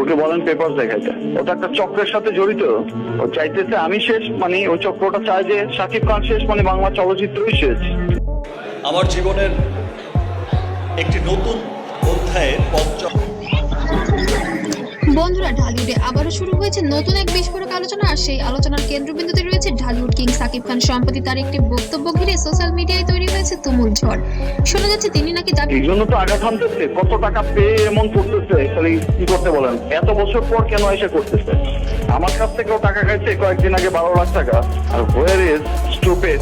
ওকে বলেন পেপার দেখাইতে। ওটা একটা চক্রের সাথে জড়িত। ও চাইতেছে আমি শেষ, মানে ওই চক্রটা চায় যে শাকিব খান শেষ, মানে বাংলা চলচ্চিত্রই শেষ। আমার জীবনের একটি নতুন অধ্যায়ের পঞ্চম। বন্ধুরা, ঢালিউডে আবারও শুরু হয়েছে নতুন এক বিস্ফোরক আলোচনা। আর সেই আলোচনার কেন্দ্রবিন্দুতে রয়েছে ঢালিউড কিং সাকিব খান। সম্প্রতি তার একটি বক্তব্য ঘিরে সোশ্যাল মিডিয়ায় তৈরি হয়েছে তুমুল ঝড়। শোনা যাচ্ছে তিনি নাকি এই জন্য তো আঘাত হানতেছে, কত টাকা পেয়ে এমন করতেছে, খালি কি করতে বলেন, এত বছর পর কেন এসে করতেছে? আমার কাছ থেকেও টাকা খাইছে কয়েকদিন আগে 12 লাখ টাকা। আর হোয়ার ইজ স্টুপিড।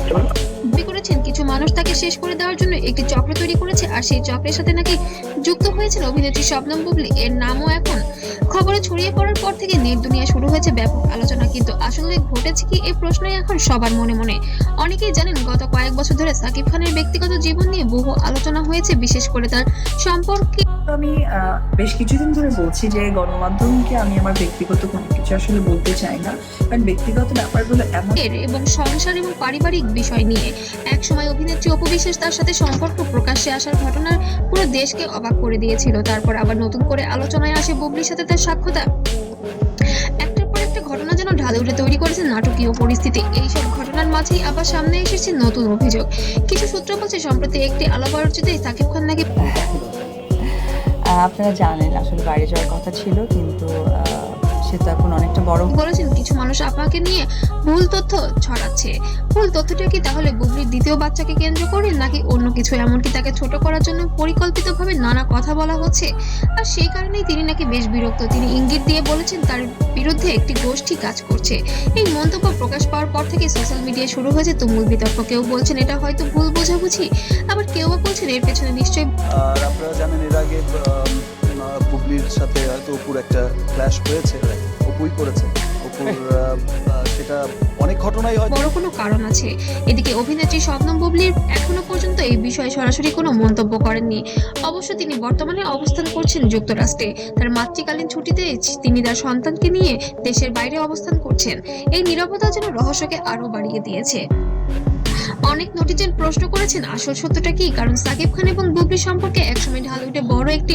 দাবি করেছেন কিছু মানুষ তাকে শেষ করে দেওয়ার জন্য একটি চক্র তৈরি করেছে, আর সেই চক্রের সাথে নাকি যুক্ত হয়েছেন অভিনেত্রী শবনম বুবলি। এর নামও এখন খবরে ছড়িয়ে পড়ার পর থেকে নেট দুনিয়া শুরু হয়েছে ব্যাপক আলোচনা। কিন্তু আসলে ঘটেছে কি, এই প্রশ্নই এখন সবার মনে মনে। অনেকেই জানেন, গত কয়েক বছর ধরে সাকিব খানের ব্যক্তিগত জীবন নিয়ে বহু আলোচনা হয়েছে, বিশেষ করে তার সম্পর্কে। আমি বেশ কিছুদিন ধরে বলছি যে গণমাধ্যমকে আমি আমার ব্যক্তিগত কোনো কিছু আসলে বলতে চাই না, কারণ ব্যক্তিগত ব্যাপারগুলো এমন এবং সংসার এবং পারিবারিক বিষয় নিয়ে একসময় অভিনেত্রী অপু বিশ্বাস তার সাথে সম্পর্ক প্রকাশ্যে আসার ঘটনার পুরো দেশকে অবাক করে দিয়েছিল। তারপর আবার নতুন করে আলোচনায় আসে বুবলির সাথে তার সাক্ষাৎ। একটার পর একটা ঘটনা যেন ঢালিউডে তৈরি করেছে নাটকীয় পরিস্থিতি। এইসব ঘটনার মাঝেই আবার সামনে এসেছে নতুন অভিযোগ। কিছু সূত্র বলছে, সম্প্রতি একটি আলাপ আলোচনাতে সাকিব খান নাকি আপনারা জানেন আসলে বাইরে যাওয়ার কথা ছিল, কিন্তু সে তো এখন অনেকটা বড় বলেছেন কিছু মানুষ আপনাকে নিয়ে ভুল তথ্য ছড়াচ্ছে। ভুল তথ্যটা কি তাহলে বুবলির দ্বিতীয় বাচ্চাকে কেন্দ্র করে, নাকি অন্য কিছু? এমনকি তাকে ছোট করার জন্য পরিকল্পিতভাবে নানা কথা বলা হচ্ছে। আর সেই কারণেই তিনি নাকি বেশ বিরক্ত। তিনি ইঙ্গিত দিয়ে বলেছেন তার বিরুদ্ধে একটি গোষ্ঠী কাজ করছে। এই মন্তব্য প্রকাশ পাওয়ার পর থেকে সোশ্যাল মিডিয়ায় শুরু হয়েছে তুমুল বিতর্ক। কেউ বলছেন এটা হয়তো ভুল বোঝাবুঝি, আবার কেউ বলছেন এর পেছনে নিশ্চয়ই। আর আপনারা জানেন এর আগে বুবলির সাথে হয়তো অপুর একটা ক্ল্যাশ হয়েছে, অপুই করেছে অপুর, সেটা অনেক ঘটনাই হয়, বড় কোনো কারণ আছে। এদিকে অভিনেত্রী শবনম বুবলির এখনো পর্যন্ত এই বিষয়ে সরাসরি কোনো মন্তব্য করেননি। অবশ্য তিনি বর্তমানে অবস্থান করছেন যুক্তরাষ্ট্রে। তার মাতৃকালীন ছুটিতে তিনি তার সন্তানকে নিয়ে দেশের বাইরে অবস্থান করছেন। এই নীরবতা যেন রহস্যকে আরো বাড়িয়ে দিয়েছে। অনেক নেটিজেন প্রশ্ন করেছেন আসল সত্যটা কি, কারণ সাকিব খান এবং বুবলি সম্পর্কে একসময় ঢালিউডে বড় একটি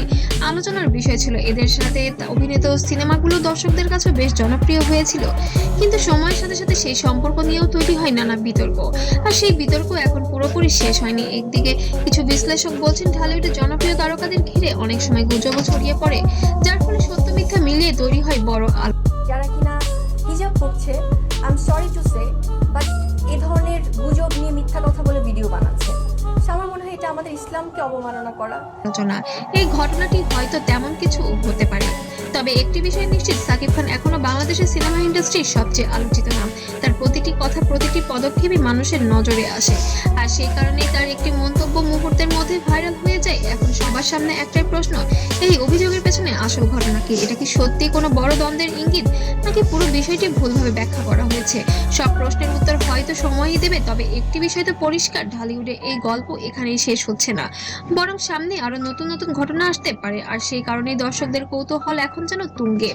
আলোচনার বিষয় ছিল। এদের সাথে অভিনীত সিনেমাগুলো দর্শকদের কাছে বেশ জনপ্রিয় হয়েছিল, কিন্তু সময়ের সাথে সাথে সেই সম্পর্ক নিয়েও তৈরি হয় নানা বিতর্ক। আর সেই বিতর্ক এখন পুরোপুরি শেষ হয়নি। একদিকে কিছু বিশ্লেষক বলছেন ঢালিউডের জনপ্রিয় তারকাদের ঘিরে অনেক সময় গুজবও ছড়িয়ে পড়ে, যার ফলে সত্য মিথ্যা মিলিয়ে তৈরি হয় বড় যারা কিনা হিজাব পড়ছে, I am sorry to say, but এই ধরনের গুজব নিয়ে মিথ্যা কথা বলে ভিডিও বানাচ্ছে। আমার মনে হয় এটা আমাদের ইসলামকে অবমাননা করা। আলোচনা। এই ঘটনাটি হয়তো তেমন কিছু হতে পারে, তবে একটি বিষয় নিশ্চিত, সাকিব খান এখনো বাংলাদেশের সিনেমা ইন্ডাস্ট্রির সবচেয়ে আলোচিত নাম। তার প্রতিটি কথা, প্রতিটি পদক্ষেপই মানুষের নজরে আসে, আর সেই কারণেই তার একটি মন্তব্য মুহূর্তের মধ্যে ভাইরাল হয়ে যায়। এখন সবার সামনে একটাই প্রশ্ন, এই অভিযোগের পেছনে আসল ঘটনা কি? এটা কি সত্যি কোনো বড় দ্বন্দ্বের ইঙ্গিত, নাকি পুরো বিষয়টি ভুলভাবে ব্যাখ্যা করা হয়েছে? সব প্রশ্নের উত্তর হয়তো সময়ই দেবে, তবে একটি বিষয় তো পরিষ্কার, ঢালিউডে এই গল্প এখানেই শেষ হচ্ছে না, বরং সামনে আরো নতুন নতুন ঘটনা আসতে পারে। আর সেই কারণেই দর্শকদের কৌতূহল এখন যেন তুঙ্গে।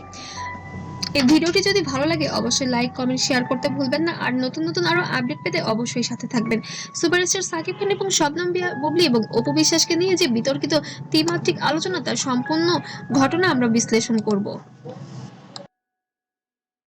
এই ভিডিওটি যদি ভালো লাগে অবশ্যই লাইক, কমেন্ট, শেয়ার করতে ভুলবেন না। আর নতুন নতুন আরো আপডেট পেতে অবশ্যই সাথে থাকবেন। সুপারস্টার সাকিব খান এবং শবনম বুবলি এবং অপু বিশ্বাসকে নিয়ে যে বিতর্কিত ত্রিমাত্রিক আলোচনা, তার সম্পূর্ণ ঘটনা আমরা বিশ্লেষণ করব।